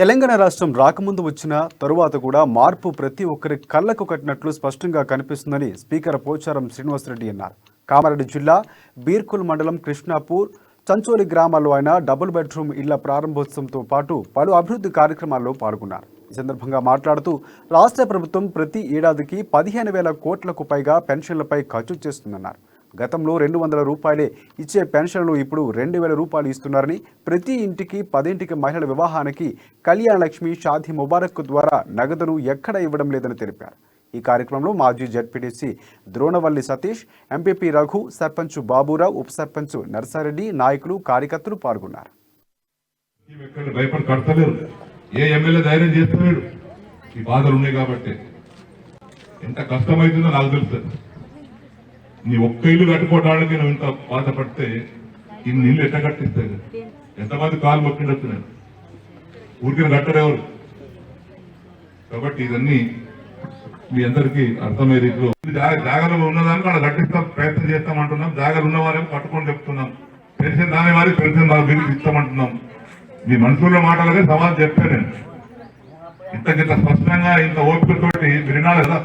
తెలంగాణ రాష్ట్రం రాకముందు వచ్చిన తరువాత కూడా మార్పు ప్రతి ఒక్కరి కళ్లకు కట్టినట్లు స్పష్టంగా కనిపిస్తుందని స్పీకర్ పోచారం శ్రీనివాసరెడ్డి అన్నారు. కామారెడ్డి జిల్లా బీర్కుల్ మండలం కృష్ణాపూర్ చంచోలి గ్రామాల్లో ఆయన డబుల్ బెడ్రూమ్ ఇళ్ల ప్రారంభోత్సవంతో పాటు పలు అభివృద్ధి కార్యక్రమాల్లో పాల్గొన్నారు. ఈ సందర్భంగా మాట్లాడుతూ రాష్ట్ర ప్రభుత్వం ప్రతి ఏడాదికి 15,000 కోట్లకు పైగా పెన్షన్లపై ఖర్చు చేస్తుందన్నారు. గతంలో 200 రూపాయలే ఇచ్చే పెన్షన్లు ఇప్పుడు 2,000 రూపాయలు ఇస్తున్నారని, ప్రతి ఇంటికి 10 ఇంటికి మహిళల వివాహానికి కళ్యాణ లక్ష్మి షాదీ ముబారక్ ద్వారా నగదును ఎక్కడ ఇవ్వడం లేదని తెలిపారు. ఈ కార్యక్రమంలో మాజీ జడ్పీటీసీ ద్రోణవల్లి సతీష్, ఎంపీపీ రఘు, సర్పంచ్ బాబురావు, ఉప సర్పంచ్ నర్సారెడ్డి, నాయకులు, కార్యకర్తలు పాల్గొన్నారు. ఏ ఎమ్మెల్యే ధైర్యం చేస్తున్నాడు? ఈ బాధలు ఉన్నాయి కాబట్టి ఎంత కష్టమైతుందో నాకు తెలుస్తుంది. నీ ఒక్క ఇల్లు కట్టుకోవడానికి నువ్వు ఇంత బాధపడితే ఇన్ని ఇల్లు ఎట్లా కట్టిస్తాయి? ఎంతమంది కాలు మొక్కిండొచ్చు నేను ఊరికి కట్టడెవరు? కాబట్టి ఇదన్నీ మీ అందరికీ అర్థమయ్యే రీతిలో జాగాలో ఉన్నదానికి అక్కడ కట్టిస్తాం, ప్రయత్నం చేస్తామంటున్నాం. జాగాలు ఉన్న వారేమో పట్టుకొని చెప్తున్నాం. పెన్షన్ దాని వారికి పెన్షన్ బిల్లు ఇస్తామంటున్నాం. మీ మనుషుల మాటలనే సమాధానం చెప్పాను నేను. ఇంత స్పష్టంగా ఇంత ఓపికతోటి వినాలి కదా.